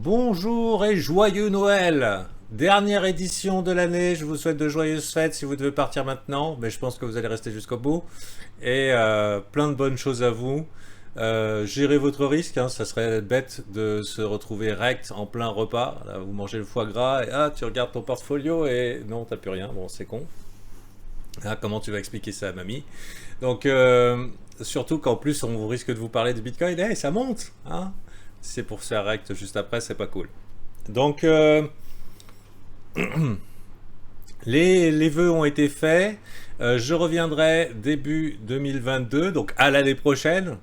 Bonjour et joyeux Noël! Dernière édition de l'année, je vous souhaite de joyeuses fêtes si vous devez partir maintenant, mais je pense que vous allez rester jusqu'au bout. Et plein de bonnes choses à vous. Gérez votre risque, hein, ça serait bête de se retrouver rect en plein repas. Là, vous mangez le foie gras et tu regardes ton portfolio et non, t'as plus rien, bon c'est con. Comment tu vas expliquer ça à mamie? Donc surtout qu'en plus on vous risque de vous parler de Bitcoin, hey, ça monte, hein? Si c'est pour se faire rect juste après, c'est pas cool. Donc les vœux ont été faits. Je reviendrai début 2022, donc à l'année prochaine,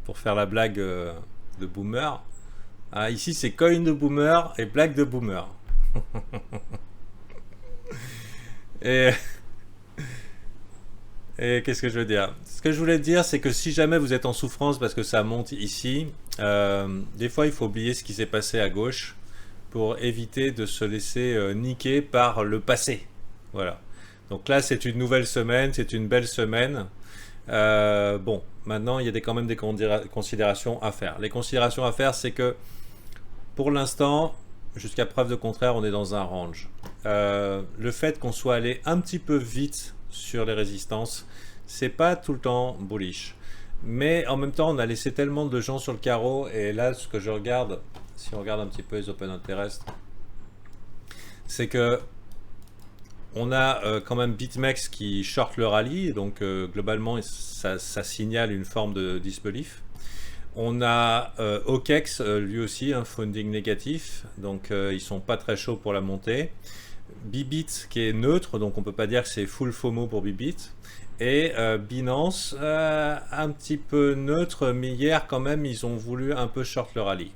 pour faire la blague de boomer. Ici c'est coin de boomer et blague de boomer. et Et qu'est-ce que je veux dire? Ce que je voulais dire, c'est que si jamais vous êtes en souffrance parce que ça monte ici, des fois il faut oublier ce qui s'est passé à gauche pour éviter de se laisser niquer par le passé. Voilà. Donc là, c'est une nouvelle semaine, c'est une belle semaine. Bon, maintenant, il y a quand même des considérations à faire. Les considérations à faire, c'est que pour l'instant, jusqu'à preuve de contraire, on est dans un range. Le fait qu'on soit allé un petit peu vite sur les résistances, c'est pas tout le temps bullish. Mais en même temps, on a laissé tellement de gens sur le carreau, et là, ce que je regarde, si on regarde un petit peu les open interest, c'est que on a quand même BitMEX qui short le rallye, donc globalement, ça signale une forme de disbelief. On a OKEX, lui aussi, un funding négatif, donc ils sont pas très chauds pour la montée. Bybit qui est neutre, donc on peut pas dire que c'est full FOMO pour Bybit. Et Binance, un petit peu neutre, mais hier quand même ils ont voulu un peu short le rallye.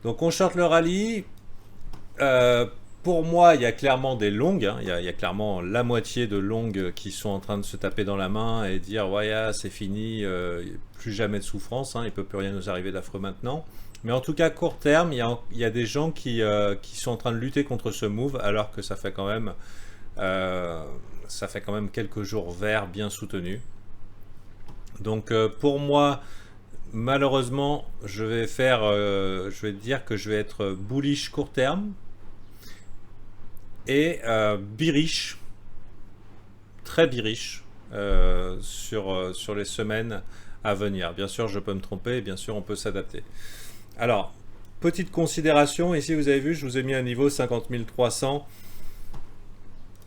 Donc on short le rallye. Pour moi, il y a clairement des longues, hein. Il y a clairement la moitié de longues qui sont en train de se taper dans la main et dire ouais, c'est fini, plus jamais de souffrance, hein, il ne peut plus rien nous arriver d'affreux maintenant. Mais en tout cas, court terme, il y a des gens qui sont en train de lutter contre ce move, alors que ça fait quand même quelques jours verts bien soutenus. Donc pour moi, malheureusement, je vais dire que je vais être bullish court terme et bearish, très bearish sur les semaines à venir. Bien sûr, je peux me tromper, bien sûr, on peut s'adapter. Alors, petite considération, ici vous avez vu, je vous ai mis un niveau 50 300.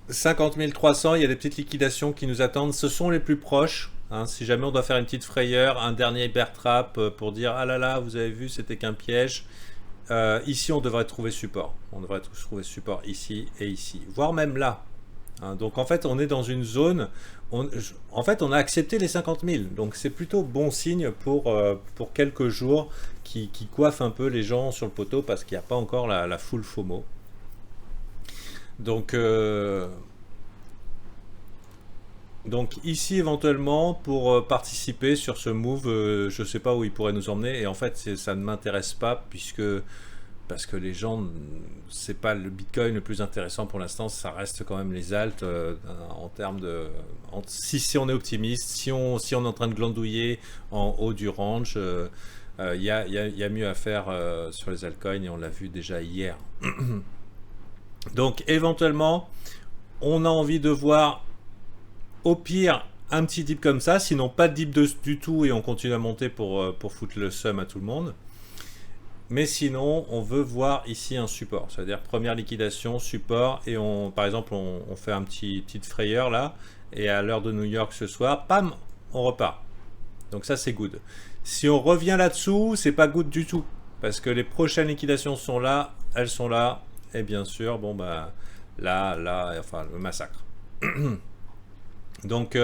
50 300, il y a des petites liquidations qui nous attendent, ce sont les plus proches. Hein, si jamais on doit faire une petite frayeur, un dernier bear trap pour dire ah là là, vous avez vu, c'était qu'un piège. Ici, on devrait trouver support. On devrait trouver support ici et ici, voire même là. Hein, donc en fait, on est dans une zone. En fait, on a accepté les 50 000. Donc c'est plutôt bon signe pour quelques jours qui coiffent un peu les gens sur le poteau parce qu'il n'y a pas encore la full FOMO. Donc ici éventuellement pour participer sur ce move, je ne sais pas où il pourrait nous emmener et en fait ça ne m'intéresse pas parce que les gens, c'est pas le Bitcoin le plus intéressant pour l'instant, ça reste quand même les alts en termes de... Si on est optimiste, si on est en train de glandouiller en haut du range, il y a mieux à faire sur les altcoins et on l'a vu déjà hier. Donc éventuellement, on a envie de voir au pire un petit dip comme ça, sinon pas de dip du tout et on continue à monter pour foutre le seum à tout le monde. Mais sinon, on veut voir ici un support, c'est-à-dire première liquidation, support, et par exemple, on fait un petite frayeur là, et à l'heure de New York ce soir, pam, on repart. Donc ça, c'est good. Si on revient là-dessous, c'est pas good du tout, parce que les prochaines liquidations sont là, elles sont là, et bien sûr, bon bah là, enfin le massacre. Donc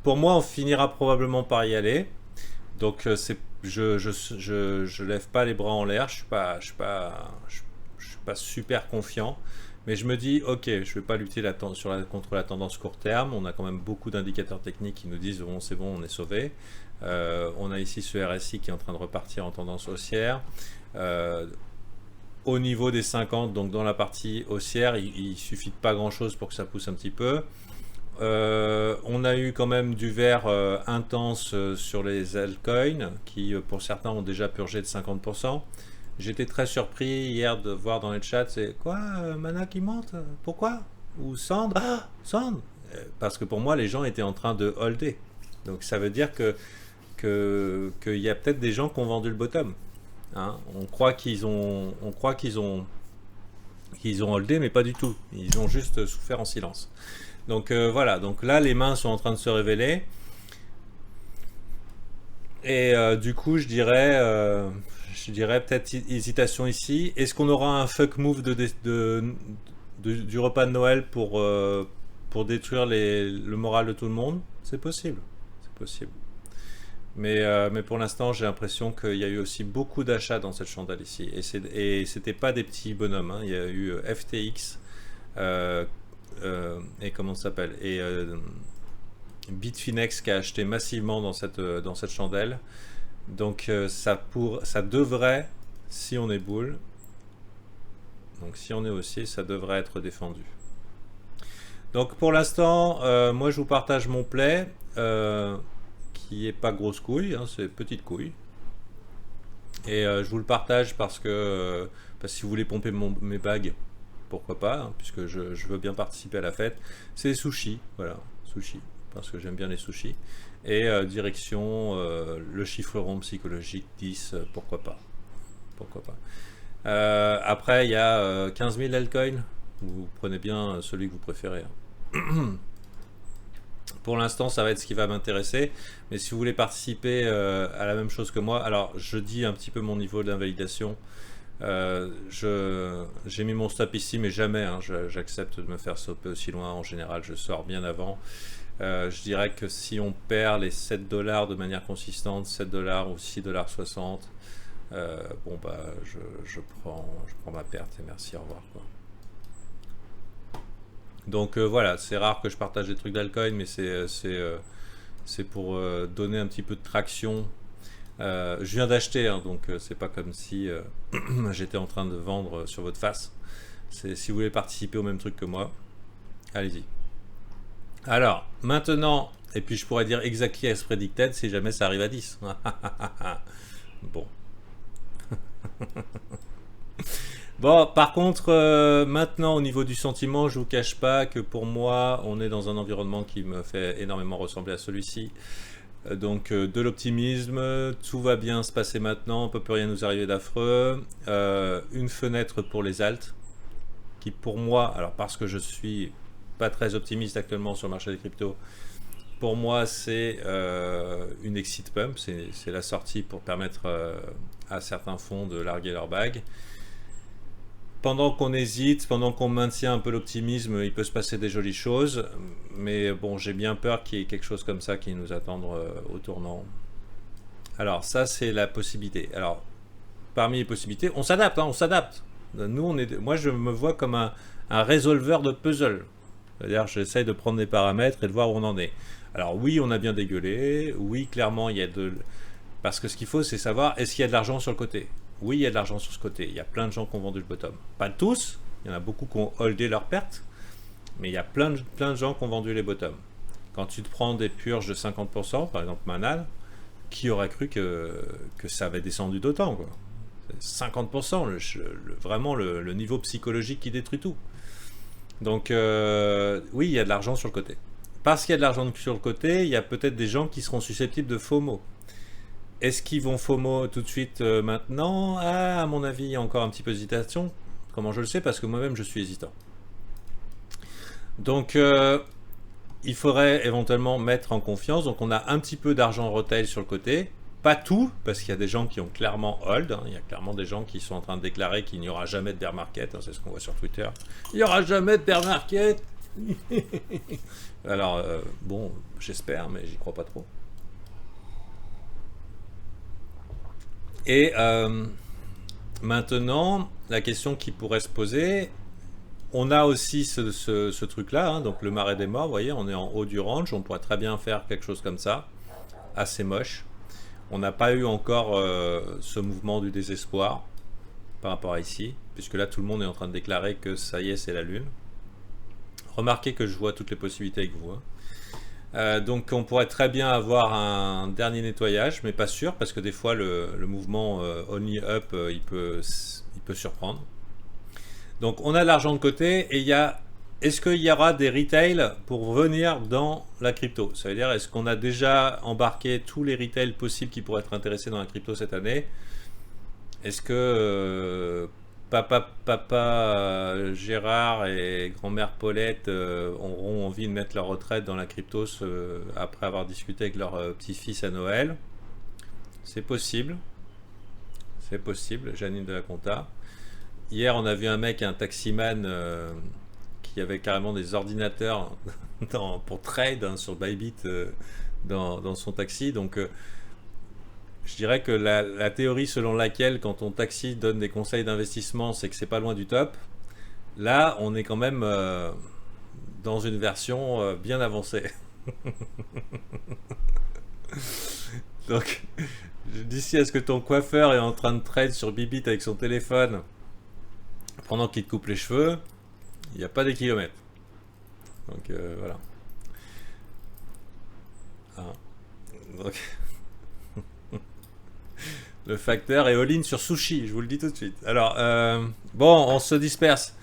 pour moi, on finira probablement par y aller. Donc je lève pas les bras en l'air, je suis pas super confiant, mais je me dis ok, je vais pas lutter contre la tendance court terme. On a quand même beaucoup d'indicateurs techniques qui nous disent bon c'est bon, on est sauvé. On a ici ce RSI qui est en train de repartir en tendance haussière. Au niveau des 50, donc dans la partie haussière, il suffit de pas grand chose pour que ça pousse un petit peu. On a eu quand même du vert intense sur les altcoins qui pour certains ont déjà purgé de 50%. J'étais très surpris hier de voir dans le chat, c'est quoi, Mana qui monte? Pourquoi? Ou Sand? Ah, Sand! Parce que pour moi, les gens étaient en train de holder. Donc ça veut dire qu'il y a peut-être des gens qui ont vendu le bottom. Hein. Qu'ils ont holdé, mais pas du tout. Ils ont juste souffert en silence. Donc voilà, donc là les mains sont en train de se révéler. Et du coup, je dirais peut-être hésitation ici. Est-ce qu'on aura un fuck move du repas de Noël pour détruire le moral de tout le monde? C'est possible. C'est possible. Mais pour l'instant, j'ai l'impression qu'il y a eu aussi beaucoup d'achats dans cette chandelle ici. Et c'était pas des petits bonhommes. Hein. Il y a eu FTX et comment ça s'appelle? Et Bitfinex qui a acheté massivement dans cette chandelle. Donc ça devrait, si on est bull, donc si on est haussier, ça devrait être défendu. Donc pour l'instant, moi je vous partage mon play. Qui est pas grosse couille, hein, c'est petite couille. Et je vous le partage parce que si vous voulez pomper mes bagues, pourquoi pas, hein, puisque je veux bien participer à la fête. C'est sushi, voilà, sushi, parce que j'aime bien les sushis. Et direction le chiffre rond psychologique 10, pourquoi pas. Pourquoi pas. Après, il y a 15 000 altcoins. Vous prenez bien celui que vous préférez. Hein. Pour l'instant, ça va être ce qui va m'intéresser. Mais si vous voulez participer à la même chose que moi, alors je dis un petit peu mon niveau d'invalidation. J'ai mis mon stop ici, mais jamais hein, j'accepte de me faire stopper aussi loin. En général, je sors bien avant. Je dirais que si on perd les 7 $ de manière consistante, 7 $ ou 6,60 $, bon bah je prends ma perte et merci, au revoir quoi. Donc voilà, c'est rare que je partage des trucs d'altcoin, mais c'est pour donner un petit peu de traction. Je viens d'acheter, hein, donc c'est pas comme si j'étais en train de vendre sur votre face. Si vous voulez participer au même truc que moi, allez-y. Alors, maintenant, et puis je pourrais dire exactly as predicted si jamais ça arrive à 10. Bon. Bon, par contre, maintenant au niveau du sentiment, je vous cache pas que pour moi, on est dans un environnement qui me fait énormément ressembler à celui-ci. Donc de l'optimisme, tout va bien se passer maintenant, on ne peut plus rien nous arriver d'affreux. Une fenêtre pour les alts, qui pour moi, alors parce que je suis pas très optimiste actuellement sur le marché des cryptos, pour moi c'est une exit pump, c'est la sortie pour permettre à certains fonds de larguer leur bague. Pendant qu'on hésite, pendant qu'on maintient un peu l'optimisme, il peut se passer des jolies choses. Mais bon, j'ai bien peur qu'il y ait quelque chose comme ça qui nous attende au tournant. Alors ça, c'est la possibilité. Alors, parmi les possibilités, on s'adapte, hein, on s'adapte. Nous, moi, je me vois comme un résolveur de puzzle. C'est-à-dire, j'essaye de prendre des paramètres et de voir où on en est. Alors oui, on a bien dégueulé. Oui, clairement, il y a parce que ce qu'il faut, c'est savoir, est-ce qu'il y a de l'argent sur le côté? Oui, il y a de l'argent sur ce côté. Il y a plein de gens qui ont vendu le bottom. Pas tous. Il y en a beaucoup qui ont holdé leurs pertes. Mais il y a plein de gens qui ont vendu les bottoms. Quand tu te prends des purges de 50%, par exemple Manal, qui aurait cru que ça avait descendu d'autant, quoi. 50%, vraiment le niveau psychologique qui détruit tout. Donc oui, il y a de l'argent sur le côté. Parce qu'il y a de l'argent sur le côté, il y a peut-être des gens qui seront susceptibles de FOMO. Est-ce qu'ils vont FOMO tout de suite maintenant? À mon avis, il y a encore un petit peu d'hésitation. Comment je le sais? Parce que moi-même, je suis hésitant. Donc, il faudrait éventuellement mettre en confiance. Donc, on a un petit peu d'argent retail sur le côté. Pas tout, parce qu'il y a des gens qui ont clairement hold. Hein. Il y a clairement des gens qui sont en train de déclarer qu'il n'y aura jamais de bear market. Hein. C'est ce qu'on voit sur Twitter. Il n'y aura jamais de bear market. Alors, bon, j'espère, mais j'y crois pas trop. Et maintenant, la question qui pourrait se poser, on a aussi ce truc-là, hein, donc le marais des morts, vous voyez, on est en haut du range, on pourrait très bien faire quelque chose comme ça, assez moche. On n'a pas eu encore ce mouvement du désespoir par rapport à ici, puisque là tout le monde est en train de déclarer que ça y est, c'est la lune. Remarquez que je vois toutes les possibilités avec vous. Hein. Donc on pourrait très bien avoir un dernier nettoyage, mais pas sûr, parce que des fois le mouvement only up, il peut surprendre. Donc on a de l'argent de côté et est-ce qu'il y aura des retails pour venir dans la crypto? Ça veut dire, est-ce qu'on a déjà embarqué tous les retails possibles qui pourraient être intéressés dans la crypto cette année? Est-ce que papa Gérard et grand-mère Paulette auront envie de mettre leur retraite dans la crypto après avoir discuté avec leur petit-fils à Noël? C'est possible. C'est possible, Janine de la Conta. Hier, on a vu un mec, un taximan, qui avait carrément des ordinateurs pour trade, hein, sur Bybit, dans son taxi. Donc, je dirais que la théorie selon laquelle, quand ton taxi donne des conseils d'investissement, c'est que c'est pas loin du top. Là, on est quand même dans une version bien avancée. Donc, d'ici à ce que ton coiffeur est en train de trade sur Bybit avec son téléphone pendant qu'il te coupe les cheveux, il n'y a pas des kilomètres. Donc voilà. Ah. Donc, le facteur est all-in sur sushi, je vous le dis tout de suite. Alors, bon, on se disperse.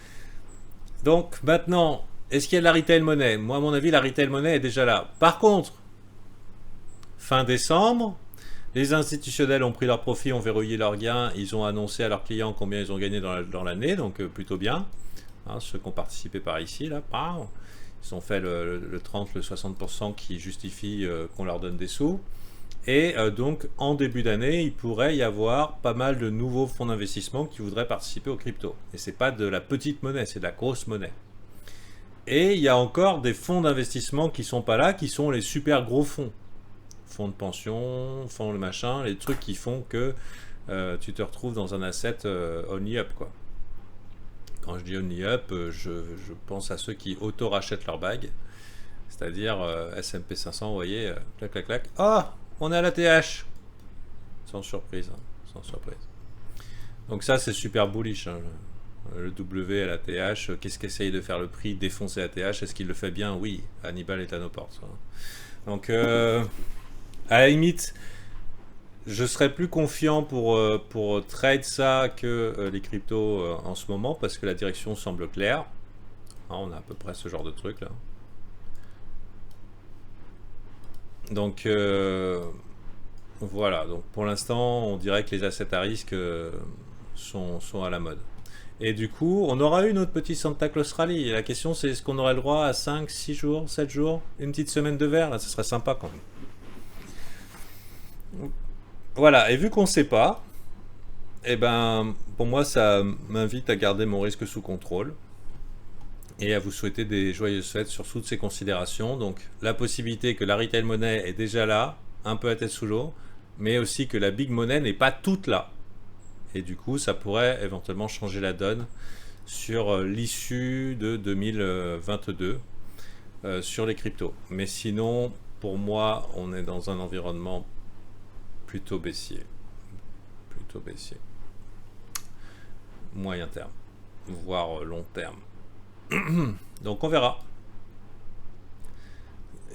Donc maintenant, est-ce qu'il y a de la retail monnaie? Moi, à mon avis, la retail monnaie est déjà là. Par contre, fin décembre, les institutionnels ont pris leur profit, ont verrouillé leurs gains, ils ont annoncé à leurs clients combien ils ont gagné dans l'année, donc plutôt bien. Hein, ceux qui ont participé par ici, là, ils ont fait le 30, le 60% qui justifie qu'on leur donne des sous. Et donc, en début d'année, il pourrait y avoir pas mal de nouveaux fonds d'investissement qui voudraient participer aux cryptos. Et c'est pas de la petite monnaie, c'est de la grosse monnaie. Et il y a encore des fonds d'investissement qui sont pas là, qui sont les super gros fonds. Fonds de pension, fonds de machin, les trucs qui font que tu te retrouves dans un asset only up, quoi. Quand je dis only up, je pense à ceux qui auto-rachètent leur bague, c'est-à-dire S&P 500, vous voyez, clac, clac, clac. Ah, on est à la TH. Sans surprise, hein, sans surprise. Donc ça, c'est super bullish, hein. Le W à la TH, qu'est-ce qu'essaye de faire le prix? Défoncer la TH, est-ce qu'il le fait bien? Oui, Hannibal est à nos portes. Hein. Donc, à la limite, je serais plus confiant pour trade ça que les cryptos en ce moment, parce que la direction semble claire. Hein, on a à peu près ce genre de truc là. Donc voilà, donc pour l'instant on dirait que les assets à risque sont à la mode. Et du coup, on aura eu notre petit Santa Claus Rally. Et la question c'est, est-ce qu'on aurait le droit à 5, 6 jours, 7 jours, une petite semaine de verre? Là, ce serait sympa quand même. Voilà, et vu qu'on ne sait pas, eh ben, pour moi ça m'invite à garder mon risque sous contrôle et à vous souhaiter des joyeuses fêtes sur toutes ces considérations. Donc la possibilité que la retail monnaie est déjà là, un peu à tête sous l'eau, mais aussi que la big money n'est pas toute là. Et du coup, ça pourrait éventuellement changer la donne sur l'issue de 2022 sur les cryptos. Mais sinon, pour moi, on est dans un environnement plutôt baissier. Plutôt baissier. Moyen terme, voire long terme. Donc on verra.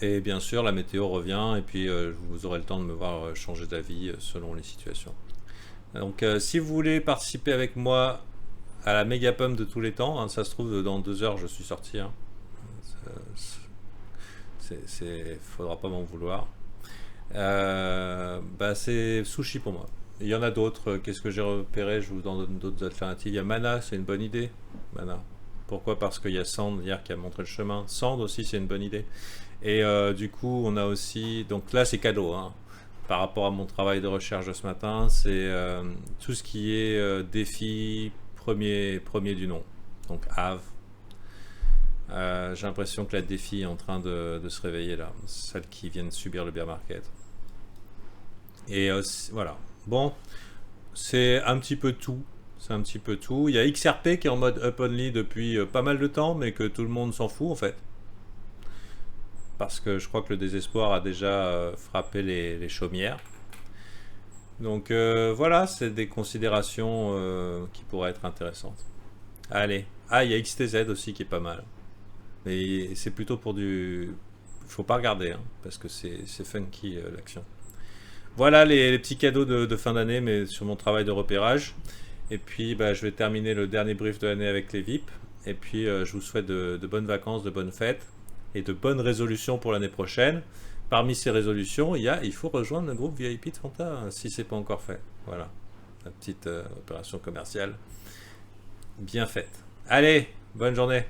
Et bien sûr, la météo revient et puis vous aurez le temps de me voir changer d'avis selon les situations. Donc si vous voulez participer avec moi à la méga pump de tous les temps, hein, ça se trouve dans 2 heures je suis sorti. Hein. Faudra pas m'en vouloir. Bah c'est sushi pour moi. Il y en a d'autres. Qu'est-ce que j'ai repéré? Je vous donne d'autres alternatives. Il y a Mana, c'est une bonne idée. Mana. Pourquoi? Parce qu'il y a Sand hier qui a montré le chemin. Sand aussi, c'est une bonne idée. Et du coup, on a aussi... Donc là, c'est cadeau. Hein. Par rapport à mon travail de recherche de ce matin, c'est tout ce qui est défi premier du nom. Donc Ave. J'ai l'impression que la défi est en train de se réveiller là. Celle qui vient de subir le bear market. Et voilà. Bon, c'est un petit peu tout. C'est un petit peu tout. Il y a XRP qui est en mode up only depuis pas mal de temps, mais que tout le monde s'en fout en fait. Parce que je crois que le désespoir a déjà frappé les chaumières. Donc voilà, c'est des considérations qui pourraient être intéressantes. Allez. Ah, il y a XTZ aussi qui est pas mal. Mais c'est plutôt pour du faut pas regarder, hein, parce que c'est funky l'action. Voilà les petits cadeaux de fin d'année, mais sur mon travail de repérage. Et puis bah, je vais terminer le dernier brief de l'année avec les VIP. Et puis je vous souhaite de bonnes vacances, de bonnes fêtes et de bonnes résolutions pour l'année prochaine. Parmi ces résolutions, il faut rejoindre le groupe VIP de Fanta, hein, si c'est pas encore fait. Voilà, la petite opération commerciale bien faite. Allez, bonne journée.